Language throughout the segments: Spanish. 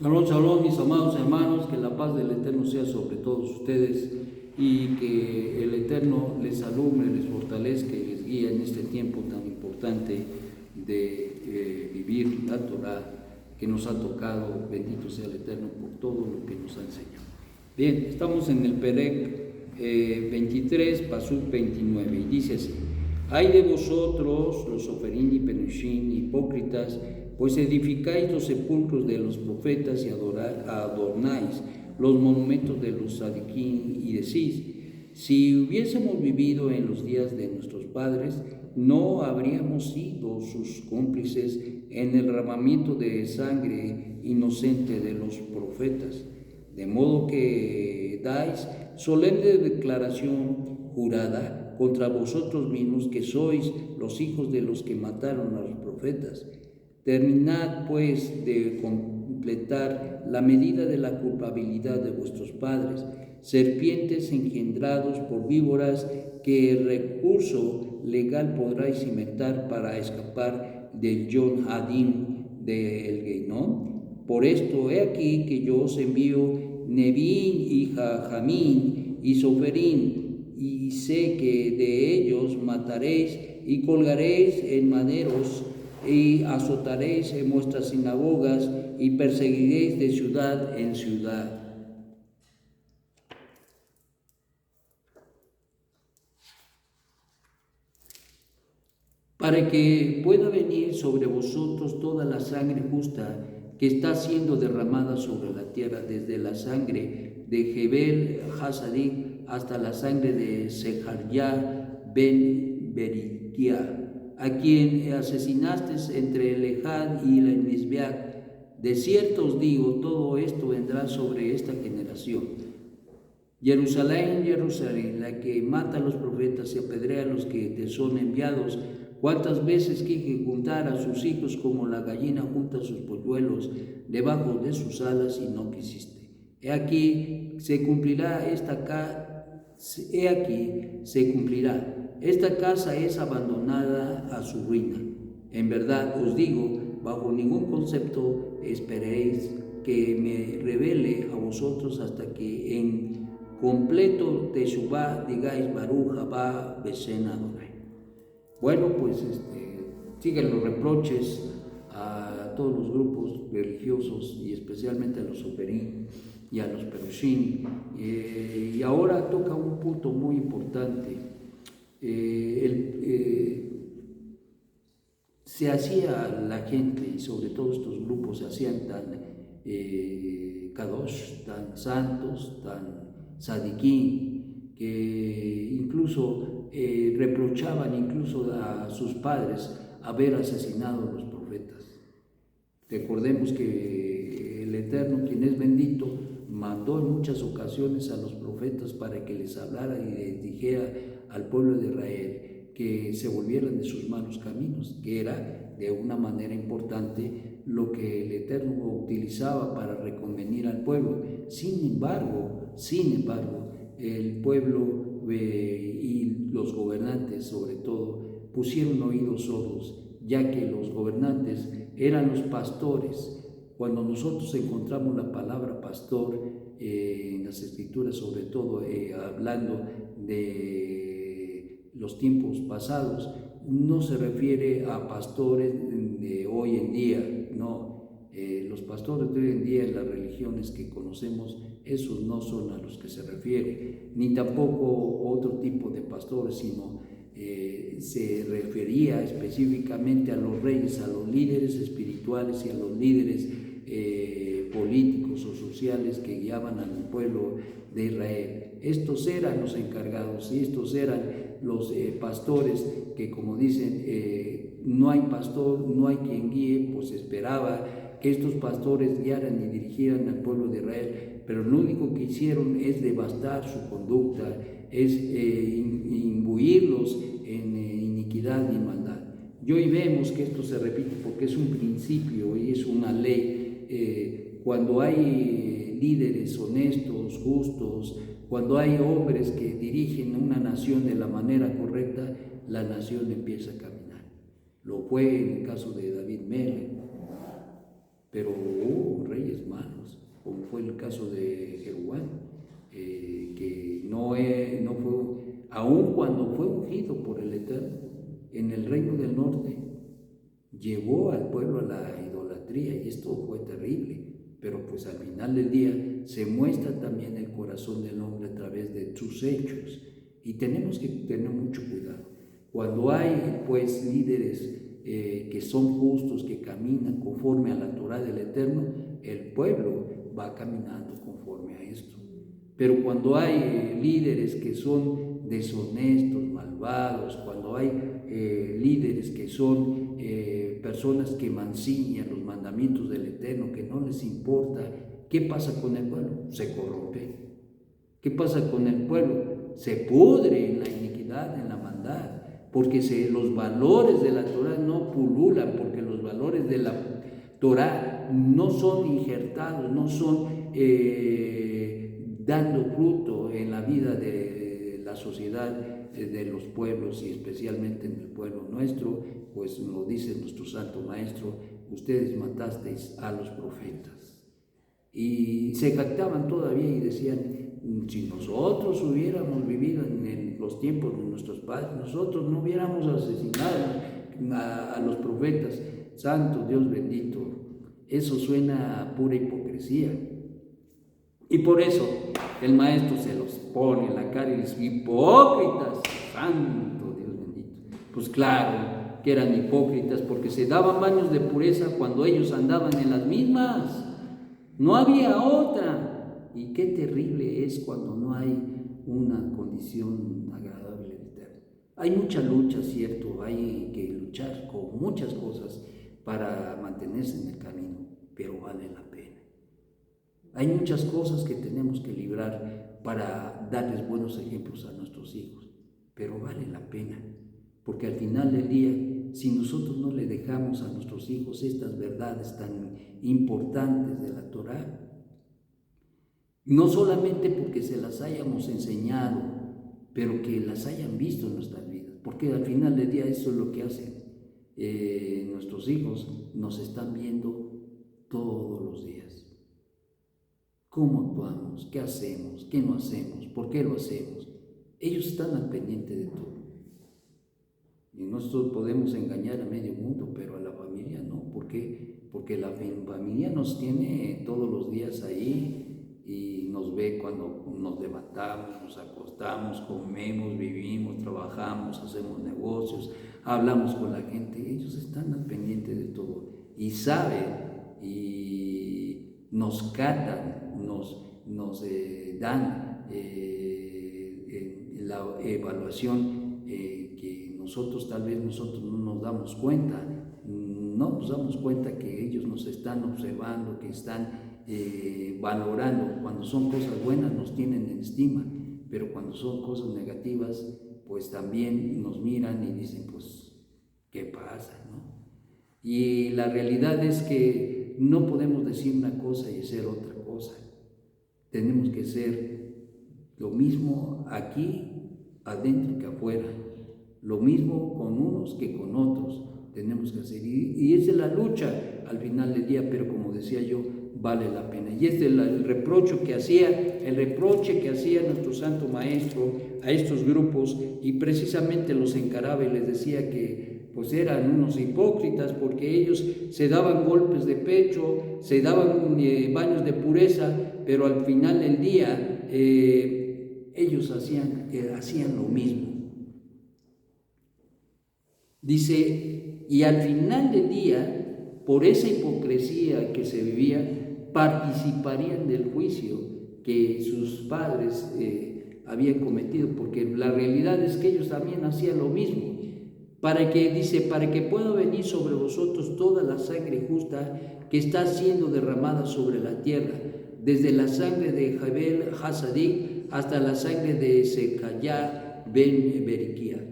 Shalom, shalom, mis amados hermanos, que la paz del Eterno sea sobre todos ustedes y que el Eterno les alumbre, les fortalezca y les guíe en este tiempo tan importante de vivir la Torah que nos ha tocado. Bendito sea el Eterno por todo lo que nos ha enseñado. Bien, estamos en el Perec 23, Pasuk 29, y dice así: Ay de vosotros, los Oferín y Penushín, hipócritas, pues edificáis los sepulcros de los profetas y adornáis los monumentos de los Sadiquín, y decís: si hubiésemos vivido en los días de nuestros padres, no habríamos sido sus cómplices en el derramamiento de sangre inocente de los profetas. De modo que dais solemne declaración jurada contra vosotros mismos, que sois los hijos de los que mataron a los profetas. Terminad, pues, de completar la medida de la culpabilidad de vuestros padres, serpientes engendrados por víboras, ¿qué recurso legal podráis inventar para escapar del Yon Hadim del Geinón? Por esto, he aquí que yo os envío Nebín y Jajamín y Soferín, y sé que de ellos mataréis y colgaréis en maderos, y azotaréis en vuestras sinagogas y perseguiréis de ciudad en ciudad. Para que pueda venir sobre vosotros toda la sangre justa que está siendo derramada sobre la tierra, desde la sangre de Jebel Hasadik hasta la sangre de Sejarya ben Beriquia, a quien asesinasteis entre el Ejad y el Misbeach. De cierto os digo, todo esto vendrá sobre esta generación. Jerusalén, Jerusalén, la que mata a los profetas y apedrea a los que te son enviados, cuántas veces quise juntar a sus hijos como la gallina junta sus polluelos debajo de sus alas, y no quisiste. He aquí se cumplirá esta casa es abandonada a su ruina. En verdad os digo, bajo ningún concepto esperéis que me revele a vosotros hasta que en completo Teshuvá digáis Baruch Haba Besen Adonai. Bueno, pues siguen los reproches a todos los grupos religiosos y especialmente a los Oferín y a los Perushim, y ahora toca un punto muy importante. Se hacía la gente, y sobre todo estos grupos se hacían tan kadosh, tan santos, tan sadiquín, que incluso reprochaban incluso a sus padres haber asesinado a los profetas. Recordemos que el Eterno, quien es bendito, mandó en muchas ocasiones a los profetas para que les hablara y les dijera al pueblo de Israel que se volvieran de sus malos caminos, que era de una manera importante lo que el Eterno utilizaba para reconvenir al pueblo. Sin embargo, el pueblo y los gobernantes, sobre todo, pusieron oídos sordos, ya que los gobernantes eran los pastores. Cuando nosotros encontramos la palabra pastor en las Escrituras, sobre todo hablando de los tiempos pasados, no se refiere a pastores de hoy en día, no. Los pastores de hoy en día en las religiones que conocemos, esos no son a los que se refiere, ni tampoco otro tipo de pastores, sino se refería específicamente a los reyes, a los líderes espirituales y a los líderes políticos o sociales que guiaban al pueblo de Israel. Estos eran los encargados y estos eran los pastores que, como dicen, no hay pastor, no hay quien guíe, pues esperaba que estos pastores guiaran y dirigieran al pueblo de Israel, pero lo único que hicieron es devastar su conducta, es imbuirlos en iniquidad y maldad. Y hoy vemos que esto se repite porque es un principio y es una ley. Cuando hay líderes honestos, justos, cuando hay hombres que dirigen una nación de la manera correcta, la nación empieza a caminar. Lo fue en el caso de David Melech, pero hubo reyes malos. caso de Jeroboam, que no fue, aun cuando fue ungido por el Eterno en el reino del norte, llevó al pueblo a la idolatría, y esto fue terrible. Pero pues al final del día se muestra también el corazón del hombre a través de sus hechos, y tenemos que tener mucho cuidado. Cuando hay pues líderes que son justos, que caminan conforme a la Torá del Eterno, el pueblo va caminando conforme a esto. Pero cuando hay líderes que son deshonestos, malvados, cuando hay líderes que son personas que mancillan los mandamientos del Eterno, que no les importa, ¿qué pasa con el pueblo? Se corrompe. ¿Qué pasa con el pueblo? Se pudre en la iniquidad, en la maldad, porque los valores de la Torah no pululan, porque los valores de la Torah no son injertados, no son dando fruto en la vida de la sociedad, de los pueblos, y especialmente en el pueblo nuestro. Pues lo dice nuestro Santo Maestro: ustedes matasteis a los profetas. Y se jactaban todavía y decían: si nosotros hubiéramos vivido en los tiempos de nuestros padres, nosotros no hubiéramos asesinado a los profetas. Santo Dios bendito, eso suena a pura hipocresía. Y por eso el maestro se los pone en la cara y dice: hipócritas, santo Dios bendito. Pues claro que eran hipócritas, porque se daban baños de pureza cuando ellos andaban en las mismas. No había otra. Y qué terrible es cuando no hay una condición agradable al Eterno. Hay mucha lucha, cierto, hay que luchar con muchas cosas para mantenerse en el camino, pero vale la pena. Hay muchas cosas que tenemos que librar para darles buenos ejemplos a nuestros hijos, pero vale la pena, porque al final del día, si nosotros no le dejamos a nuestros hijos estas verdades tan importantes de la Torá, no solamente porque se las hayamos enseñado, pero que las hayan visto en nuestras vidas, porque al final del día eso es lo que hacen. Nuestros hijos nos están viendo todos los días. ¿Cómo actuamos? ¿Qué hacemos? ¿Qué no hacemos? ¿Por qué lo hacemos? Ellos están al pendiente de todo. Y nosotros podemos engañar a medio mundo, pero a la familia no. ¿Por qué? Porque la familia nos tiene todos los días ahí y nos ve cuando nos levantamos, nos acostamos, comemos, vivimos, trabajamos, hacemos negocios, hablamos con la gente. Ellos están al pendiente de todo y saben y nos catan, nos dan la evaluación que nosotros tal vez no nos damos cuenta. No nos damos cuenta que ellos nos están observando, que están valorando. Cuando son cosas buenas nos tienen en estima, pero cuando son cosas negativas, pues también nos miran y dicen: pues, ¿qué pasa, no? Y la realidad es que no podemos decir una cosa y hacer otra cosa. Tenemos que ser lo mismo aquí adentro que afuera, lo mismo con unos que con otros. Tenemos que hacer, y esa es la lucha al final del día, pero como decía yo, vale la pena. Y este es el reproche que hacía nuestro Santo Maestro a estos grupos, y precisamente los encaraba y les decía que pues eran unos hipócritas, porque ellos se daban golpes de pecho, se daban baños de pureza, pero al final del día ellos hacían lo mismo. Dice: y al final del día, por esa hipocresía que se vivía, participarían del juicio que sus padres habían cometido, porque la realidad es que ellos también hacían lo mismo. Para que pueda venir sobre vosotros toda la sangre justa que está siendo derramada sobre la tierra, desde la sangre de Jabel Hasadik hasta la sangre de Secayá ben Beriquía,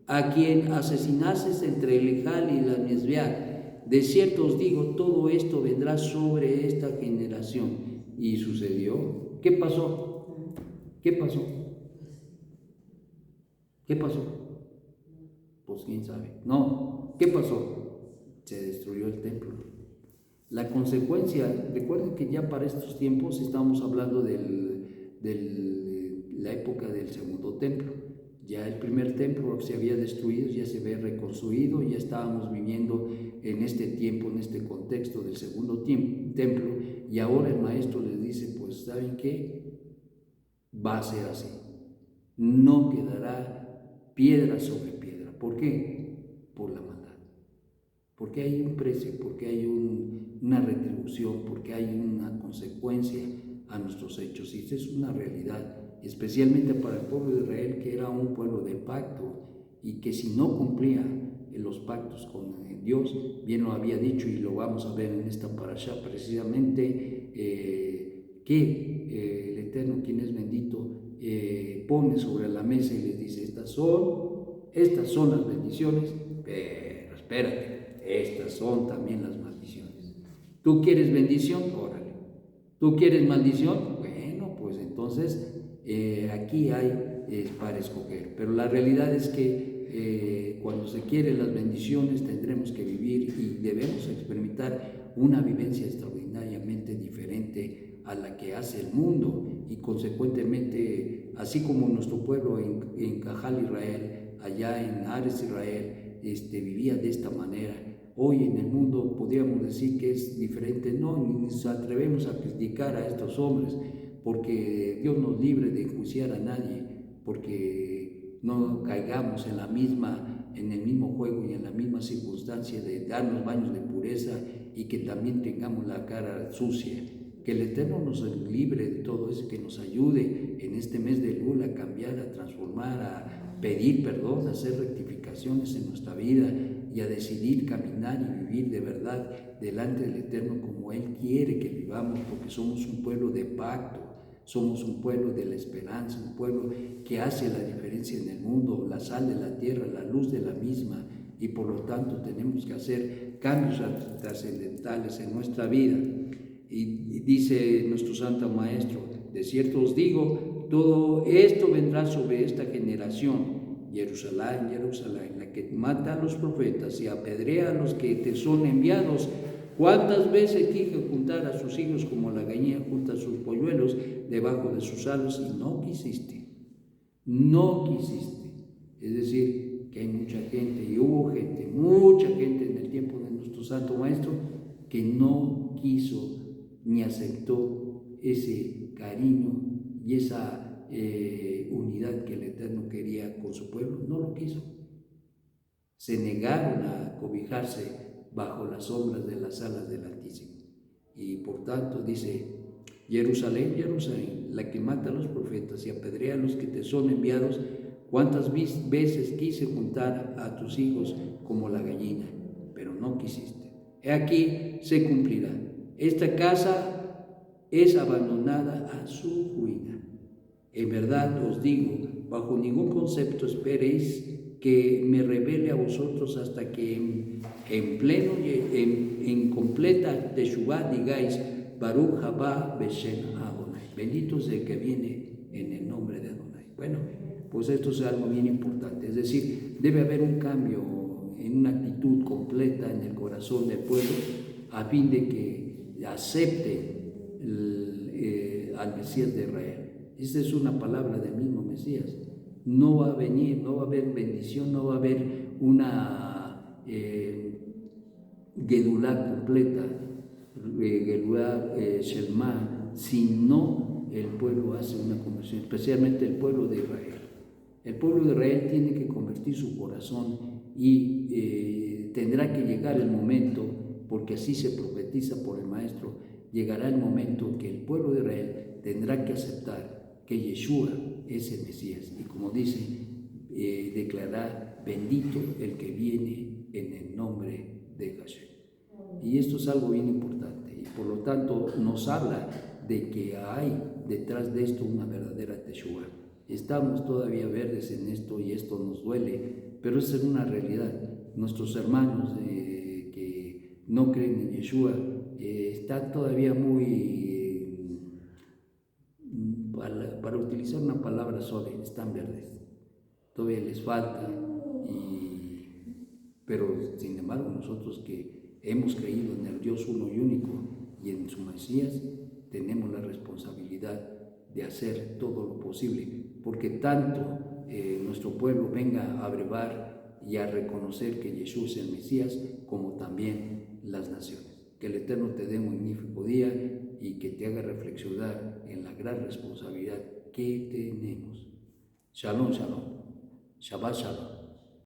a quien asesinases entre el Ejal y la Mezbeach. De cierto os digo, todo esto vendrá sobre esta generación. Y sucedió. ¿Qué pasó? ¿Qué pasó? ¿Qué pasó? Pues quién sabe. No, ¿qué pasó? Se destruyó el templo. La consecuencia, recuerden que ya para estos tiempos estamos hablando de la época del segundo templo. Ya el primer templo se había destruido, ya se había reconstruido, ya estábamos viviendo en este tiempo, en este contexto del segundo templo, y ahora el maestro les dice, pues ¿saben qué? Va a ser así. No quedará piedra sobre piedra. ¿Por qué? Por la maldad. Porque hay un precio, porque hay una retribución, porque hay una consecuencia a nuestros hechos. Y esta es una realidad, especialmente para el pueblo de Israel, que era un pueblo de pacto y que si no cumplía los pactos con Dios, bien lo había dicho y lo vamos a ver en esta parashá precisamente, que el Eterno, quien es bendito, pone sobre la mesa y les dice, estas son las bendiciones, pero espérate, estas son también las maldiciones. ¿Tú quieres bendición? Órale. ¿Tú quieres maldición? Bueno, pues entonces aquí hay para escoger. Pero la realidad es que cuando se quieren las bendiciones tendremos que vivir y debemos experimentar una vivencia extraordinariamente diferente a la que hace el mundo, y consecuentemente, así como nuestro pueblo en Cajal Israel, allá en Ares Israel, vivía de esta manera, hoy en el mundo podríamos decir que es diferente. No, ni nos atrevemos a criticar a estos hombres, porque Dios nos libre de enjuiciar a nadie, porque no caigamos en el mismo juego y en la misma circunstancia de darnos baños de pureza y que también tengamos la cara sucia. Que el Eterno nos libre de todo eso, que nos ayude en este mes de Elul a cambiar, a transformar, a pedir perdón, a hacer rectificaciones en nuestra vida y a decidir caminar y vivir de verdad delante del Eterno como Él quiere que vivamos, porque somos un pueblo de pacto, somos un pueblo de la esperanza, un pueblo que hace la diferencia en el mundo, la sal de la tierra, la luz de la misma, y por lo tanto tenemos que hacer cambios trascendentales en nuestra vida. Y dice nuestro Santo Maestro, de cierto os digo, todo esto vendrá sobre esta generación, Jerusalén, Jerusalén, la que mata a los profetas y apedrea a los que te son enviados. ¿Cuántas veces quise juntar a sus hijos como la gallina junta sus polluelos debajo de sus alas y no quisiste? No quisiste. Es decir, que hay mucha gente, y hubo gente, mucha gente en el tiempo de nuestro Santo Maestro, que no quiso ni aceptó ese cariño y esa unidad que el Eterno quería con su pueblo. No lo quiso. Se negaron a cobijarse bajo las sombras de las alas del Altísimo. Y por tanto dice, Jerusalén, Jerusalén, la que mata a los profetas y apedrea a los que te son enviados, ¿cuántas veces quise juntar a tus hijos como la gallina? Pero no quisiste. He aquí se cumplirá. Esta casa es abandonada a su ruina. En verdad os digo, bajo ningún concepto esperéis que me revele a vosotros hasta que en completa Teshuvah digáis, Baruch haba Beshem Adonai. Bendito es el que viene en el nombre de Adonai. Bueno, pues esto es algo bien importante. Es decir, debe haber un cambio en una actitud completa en el corazón del pueblo a fin de que acepte al Mesías de Israel. Esta es una palabra del mismo Mesías. No va a venir, no va a haber bendición, no va a haber una Gedulá completa, Gedulá Shelma, si no el pueblo hace una conversión, especialmente el pueblo de Israel. El pueblo de Israel tiene que convertir su corazón y tendrá que llegar el momento, porque así se profetiza por el Maestro, llegará el momento en que el pueblo de Israel tendrá que aceptar que Yeshua es el Mesías. Y como dice, declarar, bendito el que viene en el nombre de Hashem. Y esto es algo bien importante. Y por lo tanto nos habla de que hay detrás de esto una verdadera Teshuvah. Estamos todavía verdes en esto y esto nos duele, pero esa es una realidad. Nuestros hermanos que no creen en Yeshua están todavía muy, para utilizar una palabra suave, están verdes. Todavía les falta, pero sin embargo nosotros que hemos creído en el Dios uno y único y en su Mesías, tenemos la responsabilidad de hacer todo lo posible, porque tanto nuestro pueblo venga a brevar y a reconocer que Jesús es el Mesías, como también las naciones. Que el Eterno te dé un magnífico día y que te haga reflexionar en la gran responsabilidad que tenemos. Shalom, shalom. Shabbat shalom.